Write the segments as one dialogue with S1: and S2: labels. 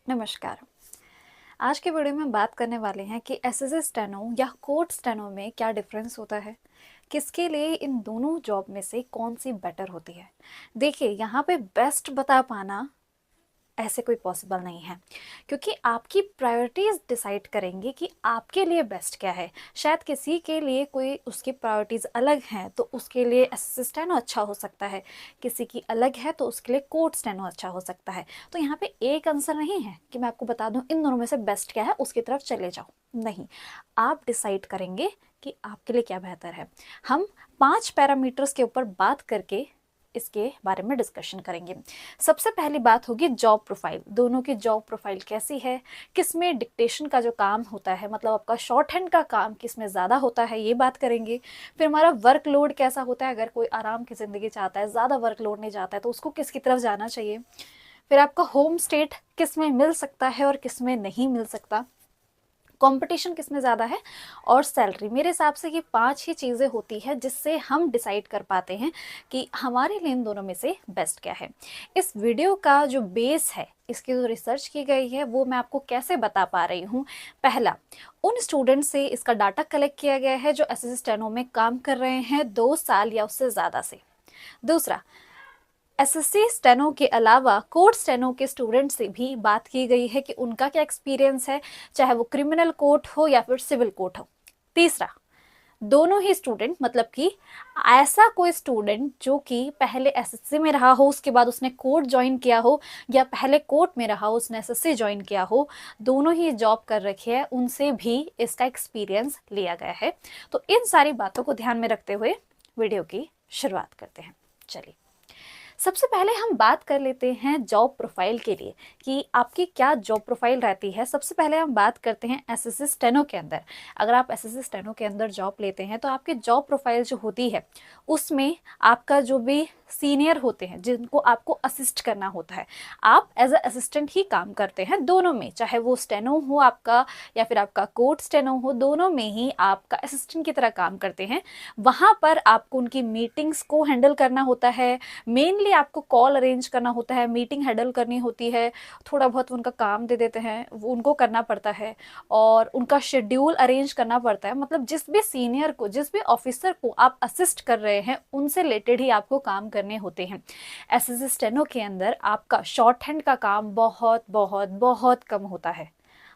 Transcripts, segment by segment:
S1: नमस्कार। आज के वीडियो में बात करने वाले हैं कि एसएससी स्टेनो या कोर्ट स्टेनो में क्या डिफरेंस होता है, किसके लिए इन दोनों जॉब में से कौन सी बेटर होती है। देखिए, यहाँ पे बेस्ट बता पाना ऐसे कोई पॉसिबल नहीं है, क्योंकि आपकी प्रायोरिटीज़ डिसाइड करेंगे कि आपके लिए बेस्ट क्या है। शायद किसी के लिए कोई उसकी प्रायोरिटीज़ अलग हैं, तो उसके लिए एसएससी स्टेनो अच्छा हो सकता है, किसी की अलग है तो उसके लिए कोर्ट स्टेनो अच्छा हो सकता है। तो यहाँ पे एक आंसर नहीं है कि मैं आपको बता दूं इन दोनों में से बेस्ट क्या है, उसकी तरफ चले जाओ। नहीं, आप डिसाइड करेंगे कि आपके लिए क्या बेहतर है। हम 5 पैरामीटर्स के ऊपर बात करके इसके बारे में डिस्कशन करेंगे। सबसे पहली बात होगी जॉब प्रोफाइल। दोनों की जॉब प्रोफाइल कैसी है, किसमें डिक्टेशन का जो काम होता है, मतलब आपका शॉर्ट हैंड का काम किसमें ज़्यादा होता है, ये बात करेंगे। फिर हमारा वर्कलोड कैसा होता है, अगर कोई आराम की ज़िंदगी चाहता है, ज़्यादा वर्कलोड नहीं चाहता है, तो उसको किसकी तरफ जाना चाहिए। फिर आपका होम स्टेट किस में मिल सकता है और किस में नहीं मिल सकता, कंपटीशन किस में ज़्यादा है, और सैलरी। मेरे हिसाब से ये 5 ही चीज़ें होती है जिससे हम डिसाइड कर पाते हैं कि हमारे लिए इन दोनों में से बेस्ट क्या है। इस वीडियो का जो बेस है, इसकी जो रिसर्च की गई है, वो मैं आपको कैसे बता पा रही हूँ। पहला, उन स्टूडेंट से इसका डाटा कलेक्ट किया गया है जो एसएससी स्टेनो में काम कर रहे हैं 2 साल या उससे ज़्यादा से। दूसरा, एसएससी स्टेनो के अलावा कोर्ट स्टेनो के स्टूडेंट से भी बात की गई है कि उनका क्या एक्सपीरियंस है, चाहे वो क्रिमिनल कोर्ट हो या फिर सिविल कोर्ट हो। तीसरा, दोनों ही स्टूडेंट, मतलब कि ऐसा कोई स्टूडेंट जो कि पहले एसएससी में रहा हो, उसके बाद उसने कोर्ट ज्वाइन किया हो, या पहले कोर्ट में रहा हो उसने एसएससी ज्वाइन किया हो, दोनों ही जॉब कर रखी है, उनसे भी इसका एक्सपीरियंस लिया गया है। तो इन सारी बातों को ध्यान में रखते हुए वीडियो की शुरुआत करते हैं। चलिए, सबसे पहले हम बात कर लेते हैं जॉब प्रोफाइल के लिए कि आपकी क्या जॉब प्रोफाइल रहती है। सबसे पहले हम बात करते हैं एसएससी स्टेनो के अंदर। अगर आप एसएससी स्टेनो के अंदर जॉब लेते हैं तो आपकी जॉब प्रोफाइल जो होती है उसमें आपका जो भी सीनियर होते हैं जिनको आपको असिस्ट करना होता है, आप एज अ असिस्टेंट ही काम करते हैं दोनों में, चाहे वो स्टेनो हो आपका या फिर आपका कोर्ट स्टेनो हो, दोनों में ही आपका असिस्टेंट की तरह काम करते हैं। वहाँ पर आपको उनकी मीटिंग्स को हैंडल करना होता है, मेनली आपको कॉल अरेंज करना होता है, मीटिंग हैंडल करनी होती है, थोड़ा बहुत उनका काम दे देते हैं वो उनको करना पड़ता है, और उनका शेड्यूल अरेंज करना पड़ता है। मतलब जिस भी सीनियर को, जिस भी ऑफिसर को आप असिस्ट कर रहे हैं, उनसे रिलेटेड ही आपको काम करने होते हैं। एसएससी स्टेनो के अंदर आपका शॉर्ट हैंड का काम बहुत बहुत बहुत कम होता है।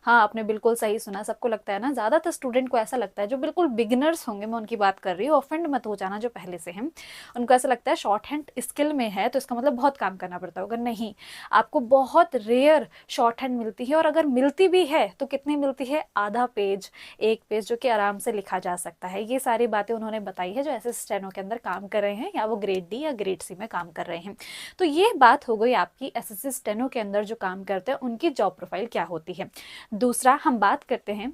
S1: हाँ, आपने बिल्कुल सही सुना। सबको लगता है ना, ज़्यादातर स्टूडेंट को ऐसा लगता है, जो बिल्कुल बिगिनर्स होंगे, मैं उनकी बात कर रही हूँ, ऑफेंड मत हो जाना जो पहले से हैं, उनको ऐसा लगता है शॉर्ट हैंड स्किल में है तो इसका मतलब बहुत काम करना पड़ता होगा। नहीं, आपको बहुत रेयर शॉर्ट हैंड मिलती है, और अगर मिलती भी है तो कितनी मिलती है, आधा पेज, एक पेज, जो कि आराम से लिखा जा सकता है। ये सारी बातें उन्होंने बताई है जो ऐसे स्टेनो के अंदर काम कर रहे हैं, या वो ग्रेड डी या ग्रेड सी में काम कर रहे हैं। तो ये बात हो गई आपकी एसएससी स्टेनो के अंदर जो काम करते हैं उनकी जॉब प्रोफाइल क्या होती है। दूसरा, हम बात करते हैं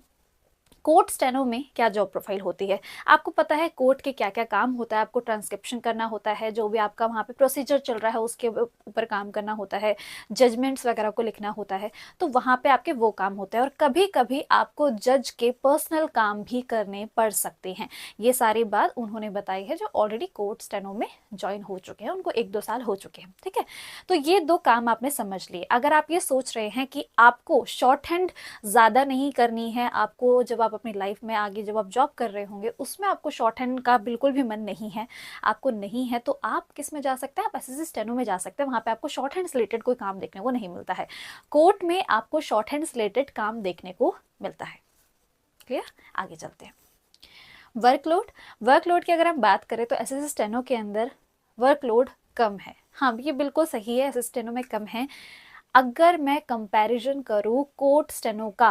S1: कोर्ट स्टेनो में क्या जॉब प्रोफाइल होती है। आपको पता है कोर्ट के क्या क्या काम होता है, आपको ट्रांसक्रिप्शन करना होता है, जो भी आपका वहाँ पे प्रोसीजर चल रहा है उसके ऊपर काम करना होता है, जजमेंट्स वगैरह को लिखना होता है, तो वहाँ पे आपके वो काम होते हैं। और कभी कभी आपको जज के पर्सनल काम भी करने पड़ सकते हैं। ये सारी बात उन्होंने बताई है जो ऑलरेडी कोर्ट स्टेनो में ज्वाइन हो चुके हैं, उनको 1-2 साल हो चुके हैं। ठीक है, तो ये 2 काम आपने समझ लिए। अगर आप ये सोच रहे हैं कि आपको शॉर्ट हैंड ज़्यादा नहीं करनी है, आपको जब आप अपनी लाइफ में आगे जब आप जॉब कर रहे होंगे उसमें आपको शॉर्ट हैंड का बिल्कुल भी मन नहीं है, आपको नहीं है, तो आप किस में जा सकते हैं, आप एसएससी स्टेनो में जा सकते हैं। वहाँ पे आपको शॉर्ट हैंड से रिलेटेड कोई काम देखने को नहीं मिलता है। कोर्ट में आपको शॉर्ट हैंड से रिलेटेड काम देखने को मिलता है। क्लियर, आगे चलते हैं। वर्कलोड, वर्कलोड की अगर हम बात करें तो एसएससी स्टेनो के अंदर वर्कलोड कम है। हाँ, ये बिल्कुल सही है, एसएससी स्टेनो में कम है। अगर मैं कंपैरिजन करूँ कोर्ट स्टेनो का,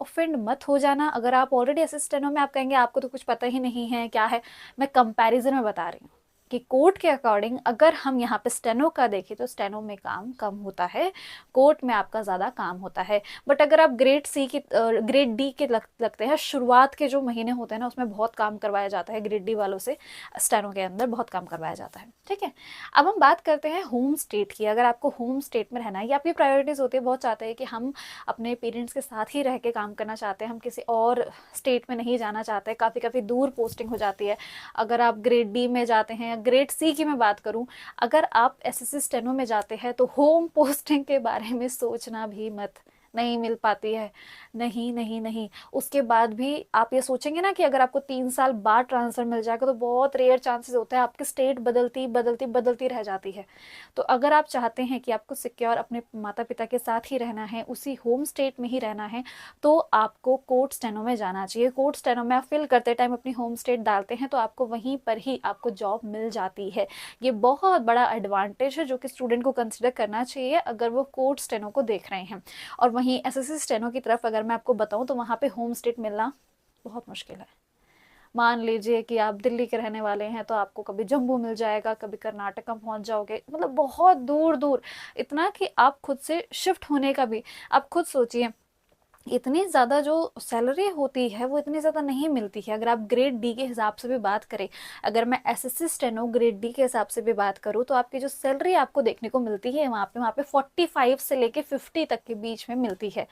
S1: ऑफेंड मत हो जाना, अगर आप ऑलरेडी एसएससी स्टेनो में आप कहेंगे आपको तो कुछ पता ही नहीं है क्या है, मैं कंपैरिजन में बता रही हूँ कि कोर्ट के अकॉर्डिंग अगर हम यहाँ पे स्टेनो का देखें तो स्टेनो में काम कम होता है, कोर्ट में आपका ज़्यादा काम होता है। बट अगर आप ग्रेड सी की ग्रेड डी के लगते हैं, शुरुआत के जो महीने होते हैं ना उसमें बहुत काम करवाया जाता है, ग्रेड डी वालों से स्टेनो के अंदर बहुत काम करवाया जाता है। ठीक है, अब हम बात करते हैं होम स्टेट की। अगर आपको होम स्टेट में रहना है, ये आपकी प्रायोरिटीज़ होती है, बहुत चाहते हैं कि हम अपने पेरेंट्स के साथ ही रह के काम करना चाहते हैं, हम किसी और स्टेट में नहीं जाना चाहते, काफ़ी काफ़ी दूर पोस्टिंग हो जाती है। अगर आप ग्रेड डी में जाते हैं, ग्रेड सी की मैं बात करूं, अगर आप एसएससी स्टेनो में जाते हैं तो होम पोस्टिंग के बारे में सोचना भी मत। नहीं मिल पाती है। नहीं नहीं नहीं, उसके बाद भी आप ये सोचेंगे ना कि अगर आपको 3 साल बाद ट्रांसफर मिल जाएगा तो बहुत रेयर चांसेस होता है, आपकी स्टेट बदलती बदलती बदलती रह जाती है। तो अगर आप चाहते हैं कि आपको सिक्योर अपने माता पिता के साथ ही रहना है, उसी होम स्टेट में ही रहना है, तो आपको कोर्ट स्टेनो में जाना चाहिए। कोर्ट स्टेनो में आप फिल करते टाइम अपनी होम स्टेट डालते हैं तो आपको वहीं पर ही आपको जॉब मिल जाती है। ये बहुत बड़ा एडवांटेज है जो कि स्टूडेंट को कंसिडर करना चाहिए अगर वो कोर्ट स्टेनो को देख रहे हैं। और वहीं एसएससी स्टेनो की तरफ अगर मैं आपको बताऊं तो वहाँ पे होम स्टेट मिलना बहुत मुश्किल है। मान लीजिए कि आप दिल्ली के रहने वाले हैं तो आपको कभी जम्मू मिल जाएगा, कभी कर्नाटक में पहुंच जाओगे, मतलब बहुत दूर दूर, इतना कि आप खुद से शिफ्ट होने का भी, आप खुद सोचिए, इतनी ज़्यादा जो सैलरी होती है वो इतनी ज़्यादा नहीं मिलती है। अगर आप ग्रेड डी के हिसाब से भी बात करें, अगर मैं एसएससी स्टेनो ग्रेड डी के हिसाब से भी बात करूँ तो आपकी जो सैलरी आपको देखने को मिलती है वहाँ पे 45 से लेके 50 तक के बीच में मिलती है।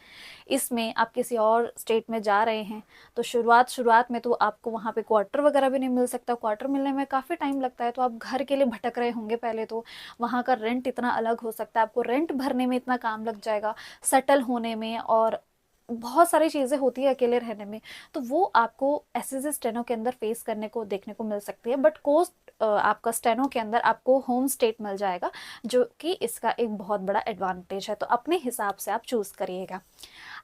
S1: इसमें आप किसी और स्टेट में जा रहे हैं तो शुरुआत में तो आपको वहाँ पे क्वार्टर वगैरह भी नहीं मिल सकता, क्वार्टर मिलने में काफ़ी टाइम लगता है, तो आप घर के लिए भटक रहे होंगे पहले तो। वहाँ का रेंट इतना अलग हो सकता है, आपको रेंट भरने में इतना काम लग जाएगा, सेटल होने में, और बहुत सारी चीज़ें होती है अकेले रहने में। तो वो आपको एसएससी स्टेनो के अंदर फेस करने को देखने को मिल सकती है। बट कोस्ट आपका स्टेनो के अंदर आपको होम स्टेट मिल जाएगा, जो कि इसका एक बहुत बड़ा एडवांटेज है। तो अपने हिसाब से आप चूज़ करिएगा।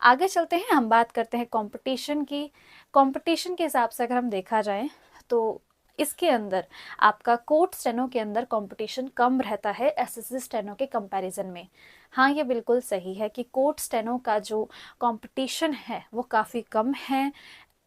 S1: आगे चलते हैं, हम बात करते हैं कंपटीशन की। कंपटीशन के हिसाब से अगर हम देखा जाए तो इसके अंदर आपका कोर्ट स्टेनो के अंदर कंपटीशन कम रहता है एसएससी स्टेनो के कंपैरिजन में। हाँ, ये बिल्कुल सही है कि कोर्ट स्टेनो का जो कंपटीशन है वो काफ़ी कम है।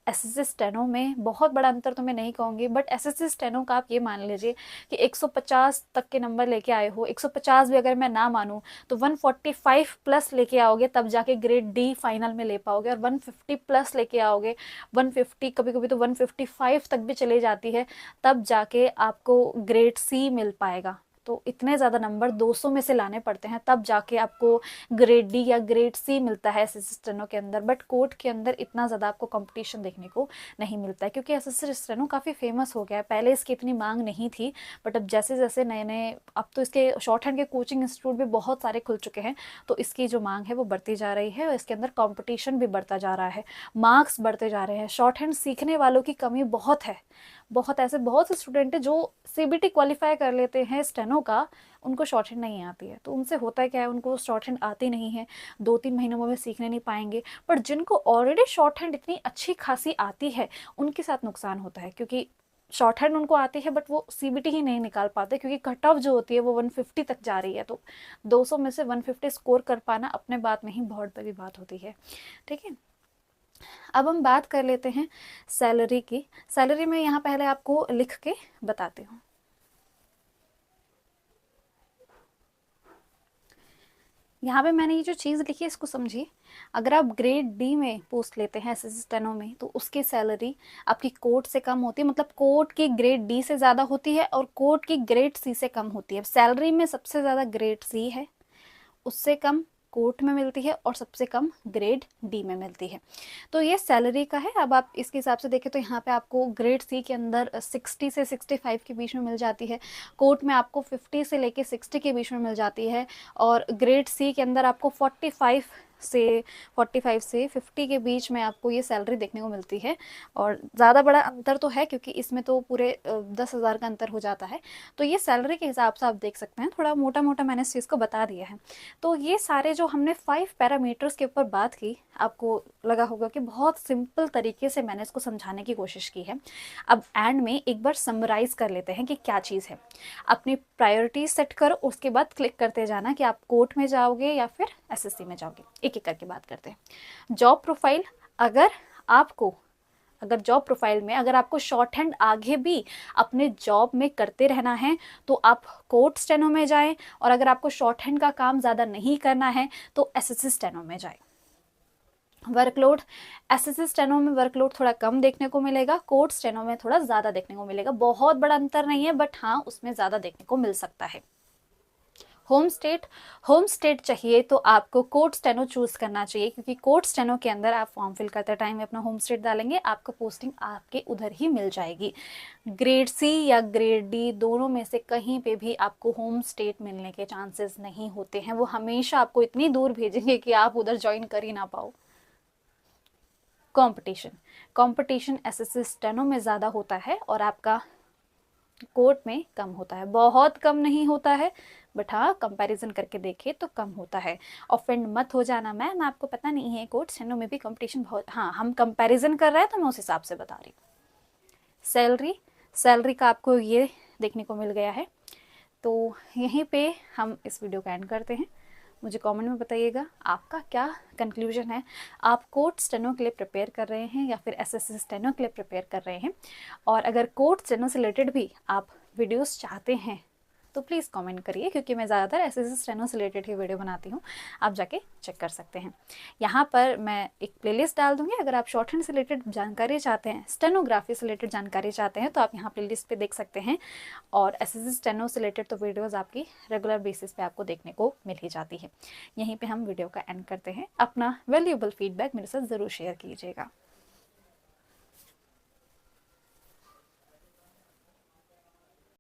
S1: एसएससी स्टेनो में बहुत बड़ा अंतर तो मैं नहीं कहूँगी, बट एसएससी स्टेनो का आप ये मान लीजिए कि 150 तक के नंबर लेके आए हो, 150 भी अगर मैं ना मानूँ तो 145 प्लस लेके आओगे तब जाके ग्रेड डी फाइनल में ले पाओगे, और 150 प्लस लेके आओगे, 150 कभी कभी तो 155 तक भी चले जाती है, तब जाके आपको ग्रेड सी मिल पाएगा। तो इतने ज़्यादा नंबर 200 में से लाने पड़ते हैं तब जाके आपको ग्रेड डी या ग्रेड सी मिलता है एसएससी स्टेनो के अंदर। बट कोर्ट के अंदर इतना ज़्यादा आपको कंपटीशन देखने को नहीं मिलता है, क्योंकि एसएससी स्टेनो काफ़ी फेमस हो गया है। पहले इसकी इतनी मांग नहीं थी, बट अब जैसे जैसे नए नए, अब तो इसके शॉर्ट हैंड के कोचिंग इंस्टीट्यूट भी बहुत सारे खुल चुके हैं, तो इसकी जो मांग है वो बढ़ती जा रही है और इसके अंदर कॉम्पिटिशन भी बढ़ता जा रहा है, मार्क्स बढ़ते जा रहे हैं। शॉर्ट हैंड सीखने वालों की कमी बहुत है, बहुत ऐसे बहुत से स्टूडेंट हैं जो सीबीटी क्वालिफाई कर लेते हैं स्टेनो का, उनको शॉर्ट हैंड नहीं आती है। तो उनसे होता क्या है, उनको शॉर्ट हैंड आती नहीं है, 2-3 महीनों में सीखने नहीं पाएंगे। पर जिनको ऑलरेडी शॉर्ट हैंड इतनी अच्छी खासी आती है उनके साथ नुकसान होता है, क्योंकि शॉर्ट हैंड उनको आती है बट वो सीबीटी ही नहीं निकाल पाते, क्योंकि कट ऑफ जो होती है वो 150 तक जा रही है। तो 200 में से 150 स्कोर कर पाना अपने बात में ही बहुत बड़ी बात होती है। ठीक है, अब हम बात कर लेते हैं सैलरी की। सैलरी में यहाँ पहले आपको लिख के बताती हूँ। यहाँ पे मैंने ये जो चीज़ लिखी है इसको समझिए। अगर आप ग्रेड डी में पोस्ट लेते हैं एसएससी स्टेनो में तो उसकी सैलरी आपकी कोर्ट से कम होती है, मतलब कोर्ट की ग्रेड डी से ज़्यादा होती है और कोर्ट की ग्रेड सी से कम होती है। सैलरी में सबसे ज़्यादा ग्रेड सी है, उससे कम कोर्ट में मिलती है और सबसे कम ग्रेड डी में मिलती है। तो ये सैलरी का है। अब आप इसके हिसाब से देखें तो यहाँ पे आपको ग्रेड सी के अंदर 60 से 65 के बीच में मिल जाती है, कोर्ट में आपको 50 से लेके 60 के बीच में मिल जाती है, और ग्रेड सी के अंदर आपको 45 से 50 के बीच में आपको ये सैलरी देखने को मिलती है। और ज़्यादा बड़ा अंतर तो है क्योंकि इसमें तो पूरे 10,000 का अंतर हो जाता है। तो ये सैलरी के हिसाब से आप देख सकते हैं, थोड़ा मोटा मोटा मैंने इस चीज़ को बता दिया है। तो ये सारे जो हमने 5 पैरामीटर्स के ऊपर बात की, आपको लगा होगा कि बहुत सिंपल तरीके से मैंने इसको समझाने की कोशिश की है। अब एंड में एक बार समराइज़ कर लेते हैं कि क्या चीज़ है। अपनी प्रायोरिटी सेट करो, उसके बाद क्लिक करते जाना कि आप कोर्ट में जाओगे या फिर एसएससी में जाओगे। एक एक करके बात करते हैं। जॉब प्रोफाइल, अगर जॉब प्रोफाइल में अगर आपको शॉर्ट हैंड आगे भी अपने जॉब में करते रहना है तो आप कोर्ट स्टेनो में जाएं, और अगर आपको शॉर्ट हैंड का काम ज़्यादा नहीं करना है तो एसएससी स्टेनो में जाएं। वर्कलोड, एसएससी स्टेनो में वर्कलोड थोड़ा कम देखने को मिलेगा, कोर्ट स्टेनो में थोड़ा ज़्यादा देखने को मिलेगा। बहुत बड़ा अंतर नहीं है, बट हाँ उसमें ज़्यादा देखने को मिल सकता है। होम स्टेट चाहिए तो आपको कोर्ट स्टेनो चूज करना चाहिए, क्योंकि कोर्ट स्टेनो के अंदर आप फॉर्म फिल करते टाइम अपना होम स्टेट डालेंगे, आपको पोस्टिंग आपके उधर ही मिल जाएगी। ग्रेड सी या ग्रेड डी दोनों में से कहीं पे भी आपको होम स्टेट मिलने के चांसेस नहीं होते हैं। वो हमेशा आपको इतनी दूर भेजेंगे कि आप उधर ज्वाइन कर ही ना पाओ। कंपटीशन कंपटीशन एसएससी स्टेनो में ज़्यादा होता है और आपका कोर्ट में कम होता है। बहुत कम नहीं होता है, बट हाँ कंपैरिजन करके देखे तो कम होता है। ऑफेंड मत हो जाना मैम, आपको पता नहीं है कोर्ट स्टेनो में भी कंपटीशन बहुत, हाँ हम कंपैरिजन कर रहे हैं तो मैं उस हिसाब से बता रही हूँ। सैलरी का आपको ये देखने को मिल गया है। तो यहीं पे हम इस वीडियो का एंड करते हैं। मुझे कमेंट में बताइएगा आपका क्या कंक्लूजन है। आप कोर्ट स्टेनो के लिए प्रिपेयर कर रहे हैं या फिर एसएससी स्टेनो के लिए प्रिपेयर कर रहे हैं, और अगर कोर्ट स्टेनो से रिलेटेड भी आप वीडियोस चाहते हैं तो प्लीज़ कमेंट करिए, क्योंकि मैं ज़्यादातर एसएससी स्टेनो से रिलेटेड ही वीडियो बनाती हूँ। आप जाके चेक कर सकते हैं। यहाँ पर मैं एक प्लेलिस्ट डाल दूँगी, अगर आप शॉर्ट हैंड से रिलेटेड जानकारी चाहते हैं, स्टेनोग्राफी से रिलेटेड जानकारी चाहते हैं, तो आप यहाँ प्लेलिस्ट पे देख सकते हैं। और एसएससी स्टेनो से रिलेटेड तो वीडियोज़ आपकी रेगुलर बेसिस पे आपको देखने को मिल ही जाती है। यहीं पर हम वीडियो का एंड करते हैं। अपना वैल्यूएबल फीडबैक मेरे साथ ज़रूर शेयर कीजिएगा।